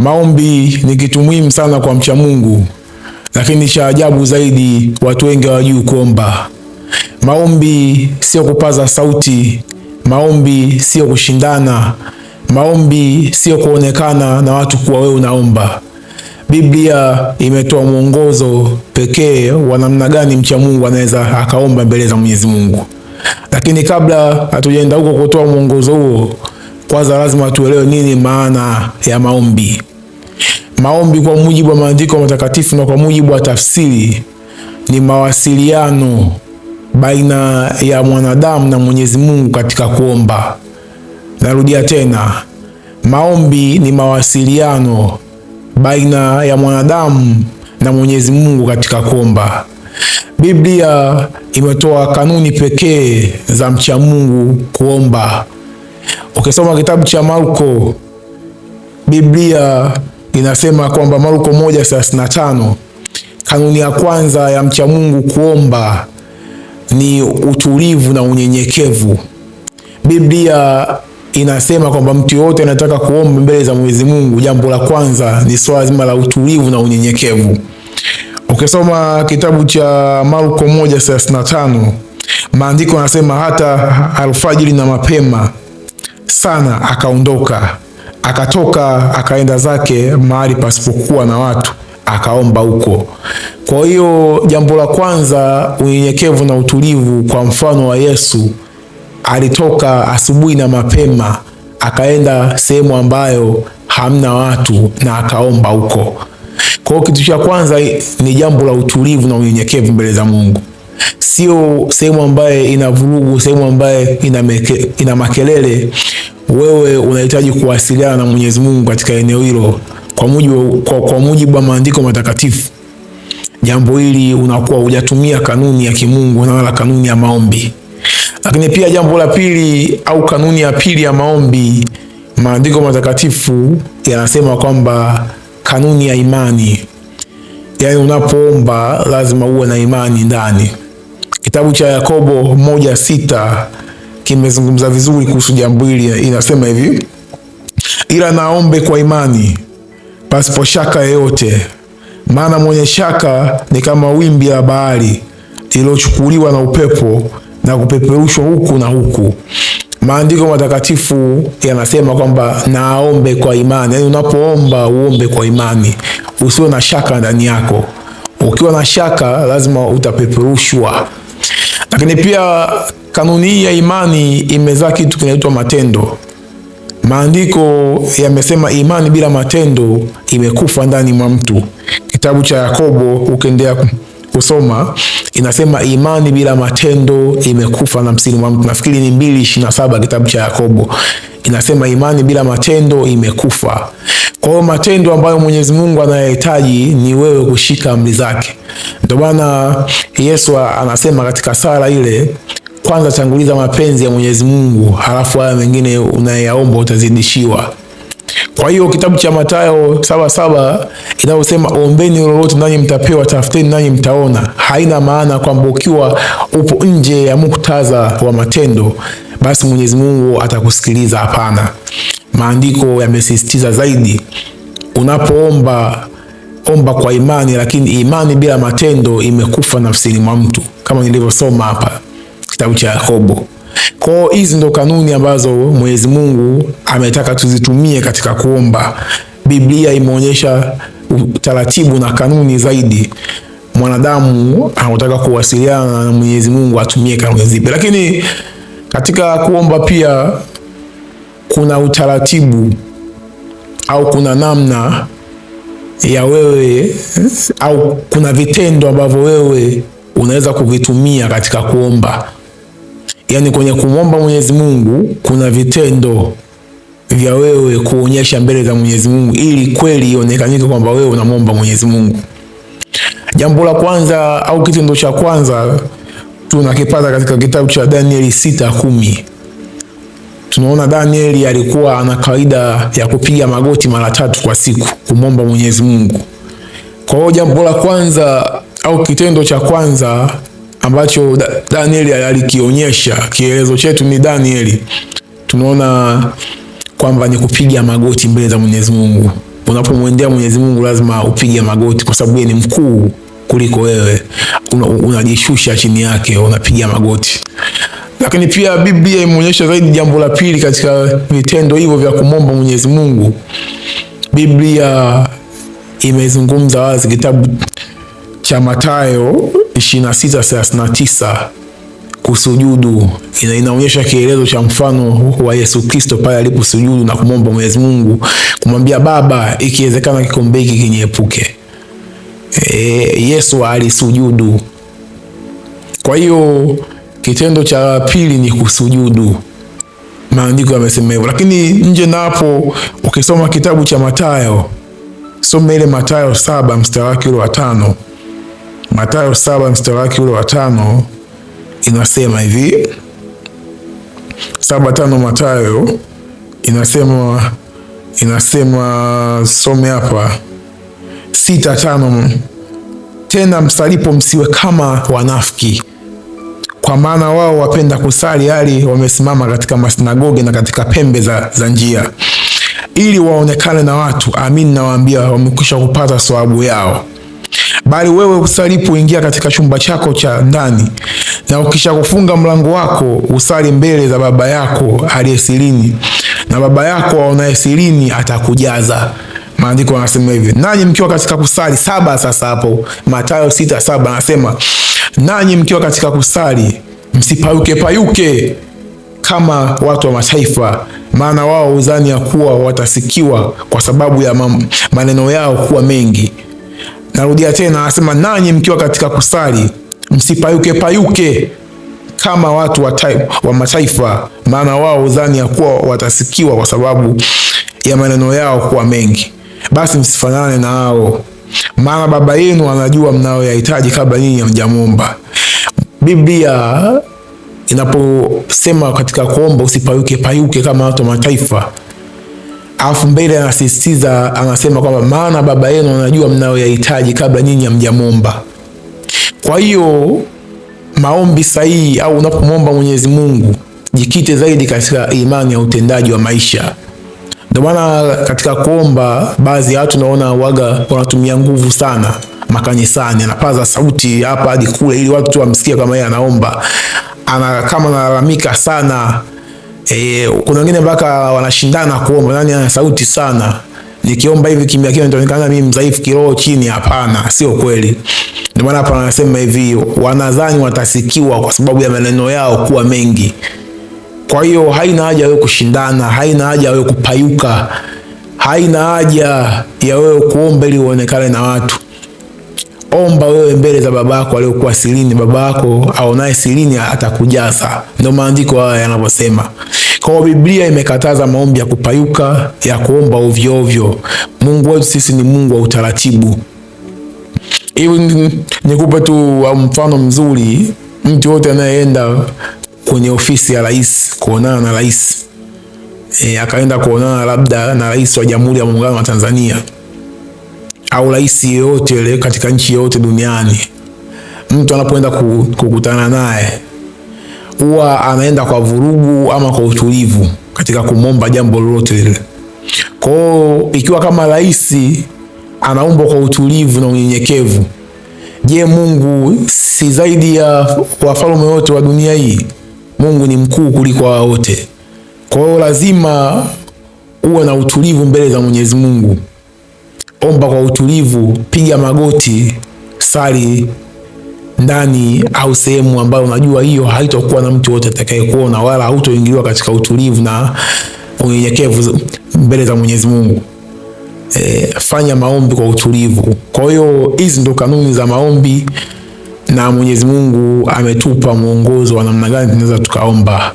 Maombi ni kitu muhimu sana kwa mcha Mungu, lakini cha ajabu zaidi watu wengi hawajui kuomba. Maombi sio kupaza sauti, maombi sio kushindana, maombi sio kuonekana na watu kuwa wewe unaomba. Biblia imetoa mwongozo pekee wa namna gani mcha Mungu anaweza akaomba mbele za Mwenyezi Mungu. Lakini kabla hatujaenda huko kutoa mwongozo huo, kwanza lazima tuelewe nini maana ya maombi. Maombi kwa mujibu wa maandiko matakatifu na kwa mujibu wa tafsiri ni mawasiliano baina ya mwanadamu na Mwenyezi Mungu katika kuomba. Narudia tena, maombi ni mawasiliano baina ya mwanadamu na Mwenyezi Mungu katika kuomba. Biblia imetoa kanuni pekee za mcha Mungu kuomba. Ukisoma kitabu cha Marko, Biblia inasema kwamba Marko 1:35, kanuni ya kwanza ya mcha Mungu kuomba ni utulivu na unyenyekevu. Biblia inasema kwamba mtu yote anataka kuomba mbele za Mwenyezi Mungu, jambo la kwanza ni swala zima la utulivu na unyenyekevu. Ukisoma kitabu cha Marko 1:35, maandiko yanasema hata alfajiri na mapema sana akaondoka, akatoka akaenda zake mahali pasipokuwa na watu, akaomba huko. Kwa hiyo jambo la kwanza, unyenyekevu na utulivu. Kwa mfano wa Yesu, alitoka asubuhi na mapema akaenda sehemu ambayo hamna watu na akaomba huko. Kwa hiyo kitu cha kwanza ni jambo la utulivu na unyenyekevu mbele za Mungu. Sio sehemu ambaye ina vurugu, sehemu ambaye ina makelele. Wewe unahitaji kuwasiliana na Mwenyezi Mungu katika eneo hilo kwa mujibu wa maandiko matakatifu. Jambo hili unakuwa hujatumia kanuni ya kimungu na wala kanuni ya maombi. Lakini pia jambo la pili au kanuni ya pili ya maombi, maandiko matakatifu yanasema kwamba kanuni ya imani. Yaani unapoomba lazima uwe na imani ndani. Kitabu cha Yakobo 1:6 kimezungumza vizuri kuhusu jambo hili. Inasema hivi: ila naombe kwa imani pasipo shaka yoyote, maana mwenye shaka ni kama wimbi la bahari lililochukuliwa na upepo na kupeperushwa huku na huku. Maandiko matakatifu yanasema kwamba naombe kwa imani. Yaani unapoomba uombe kwa imani, usiwe na shaka ndani yako. Ukiwa na shaka lazima utapeperushwa. Lakini pia kanuni hii ya imani imezaa kitu kinaitwa matendo. Maandiko yamesema imani bila matendo imekufa ndani mwa mtu. Kitabu cha Yakobo ukiendelea kusoma inasema imani bila matendo imekufa nafsini mwa mtu. Nafikiri ni 2:27 kitabu cha Yakobo. Inasema imani bila matendo imekufa. Kwa hiyo matendo ambayo Mwenyezi Mungu anayahitaji ni wewe kushika amri zake. Ndio maana Yesu anasema katika sala ile, kwanza tanguliza mapenzi ya Mwenyezi Mungu, halafu haya mengine unayaomba utazidishiwa. Kwa hiyo kitabu cha Mathayo 7:7 inayosema ombeni lolote nanyi mtapewa, tafuteni nanyi mtaona, haina maana kwamba ukiwa upo nje ya muktadha wa matendo basi Mwenyezi Mungu atakusikiliza. Hapana. Maandiko yamesisitiza zaidi, unapoomba omba kwa imani, lakini imani bila matendo imekufa nafsini mwa mtu, kama nilivyosoma hapa kitabu cha Yakobo. Kwa hizi ndo kanuni ambazo Mwenyezi Mungu ametaka tuzitumie katika kuomba. Biblia imeonyesha utaratibu na kanuni zaidi. Mwanadamu anataka kuwasiliana na Mwenyezi Mungu atumie kanuni zipi. Lakini katika kuomba pia kuna utaratibu au kuna namna ya wewe au kuna vitendo ambavyo wewe unaweza kuvitumia katika kuomba. Yaani kwenye kumwomba Mwenyezi Mungu kuna vitendo vya wewe kuonyesha mbele za Mwenyezi Mungu ili kweli ionekane kwamba wewe unamwomba Mwenyezi Mungu. Jambo la kwanza au kitendo cha kwanza tunakipata katika kitabu cha Danieli 6:10. Tunaona Danieli alikuwa ana kawaida ya kupiga magoti mara 3 kwa siku kumwomba Mwenyezi Mungu. Kwa hiyo jambo la kwanza au kitendo cha kwanza ambacho Danieli alikionyesha, kielezo chetu ni Danieli, tunaona kwamba ni kupiga magoti mbele za Mwenyezi Mungu. unapomwendea Mwenyezi Mungu lazima upige magoti, kwa sababu yeye ni mkuu kuliko wewe. Unajishusha chini yake, unapiga magoti. Lakini pia Biblia imeonyesha zaidi jambo la pili katika vitendo hivyo vya kumomba Mwenyezi Mungu. Biblia imezungumza wazi, kitabu cha Mathayo 26:39 kusujudu. Inaonyesha kielezo cha mfano wa Yesu Kristo pale aliposujudu na kumomba Mwenyezi Mungu, kumwambia Baba, ikiwezekana kikombe hiki kiniepuke. Yesu alisujudu. Kwa hiyo kitendo cha pili ni kusujudu. Maandiko yamesema hivyo. Lakini nje na hapo, ukisoma kitabu cha Mathayo, soma ile Mathayo 7 mstari wake ule wa 5. Mathayo 7 mstari wake ule wa 5 inasema hivi. 7:5 Mathayo inasema some hapa 6:5, tena msalipo msiwe kama wanafiki, kwa maana wao wapenda kusali hali wamesimama katika masinagogi na katika pembe za njia, ili waonekane na watu. Amin, nawaambia wamekwisha kupata thawabu yao. Bali wewe usalipo, ingia katika chumba chako cha ndani, na ukisha kufunga mlango wako, usali mbele za Baba yako aliye sirini, na Baba yako aonaye sirini atakujaza. Maandiko yanasema hivi. Nanyi mkiwa katika kusali, 7 sasa hapo Mathayo 6:7 anasema, nanyi mkiwa katika kusali msipayuke kama watu wa mataifa, maana wao hudhani ya kuwa watasikiwa kwa sababu ya maneno yao kuwa mengi. Narudia tena, anasema nanyi mkiwa katika kusali msipayuke kama watu wa mataifa, maana wao hudhani ya kuwa watasikiwa kwa sababu ya maneno yao kuwa mengi. Basi msifanane na hao, maana Baba yenu anajua mnayoyahitaji kabla nyinyi hamjamwomba. Biblia inaposema katika kuomba usipayuke kama watu wa mataifa, alafu mbele anasisitiza, anasema kwamba maana Baba yenu anajua mnayoyahitaji kabla nyinyi hamjamwomba. Kwa hiyo maombi sahihi, au unapomwomba Mwenyezi Mungu, jikite zaidi katika imani ya utendaji wa maisha. Ndio maana katika kuomba baadhi ya watu naona waga wanatumia nguvu sana makanisani, anapaza sauti hapa hadi kule ili watu wamsikie kama yeye anaomba. Kama analalamika sana. Kuna wengine mpaka wanashindana kuomba, nani ana sauti sana. Nikiomba hivi kimya kimya nitaonekana mimi mdhaifu kiroho chini. Hapana, sio kweli. Ndio maana hapa anasema hivi, wanadhani watasikiwa kwa sababu ya maneno yao kuwa mengi. Kwa hiyo haina haja wewe kushindana, haina haja wewe kupayuka, haina haja ya wewe kuomba ili uonekane na watu. Omba wewe mbele za Baba yako aliyokuwa sirini. Baba yako aonaye sirini atakujaza. Ndio maandiko haya yanavyosema. Kwa Biblia imekataza maombi ya kupayuka, ya kuomba ovyo ovyo. Mungu wetu sisi ni Mungu wa utaratibu. Hivi nikupe tu mfano mzuri. Mtu yote anayeenda kwenye ofisi ya rais kuonana na rais, akaenda kuonana labda na rais wa Jamhuri ya Muungano wa Tanzania, au rais yeyote katika nchi yote duniani, mtu anapoenda kukutana naye huwa anaenda kwa vurugu ama kwa utulivu katika kumomba jambo lolote lile. Kwa hiyo ikiwa kama rais anaomba kwa utulivu na unyenyekevu, je, Mungu si zaidi ya wafalme wote wa dunia hii? Mungu ni mkuu kuliko wao wote. Kwa hiyo lazima uwe na utulivu mbele za Mwenyezi Mungu. Omba kwa utulivu, piga magoti, sali ndani au sehemu ambayo unajua hiyo haitakuwa na mtu wote atakayekuona, wala hautoingiliwa katika utulivu na unyenyekevu mbele za Mwenyezi Mungu. Fanya maombi kwa utulivu. Kwa hiyo hizi ndo kanuni za maombi, na Mwenyezi Mungu ametupa mwongozo wa namna gani tunaweza tukaomba.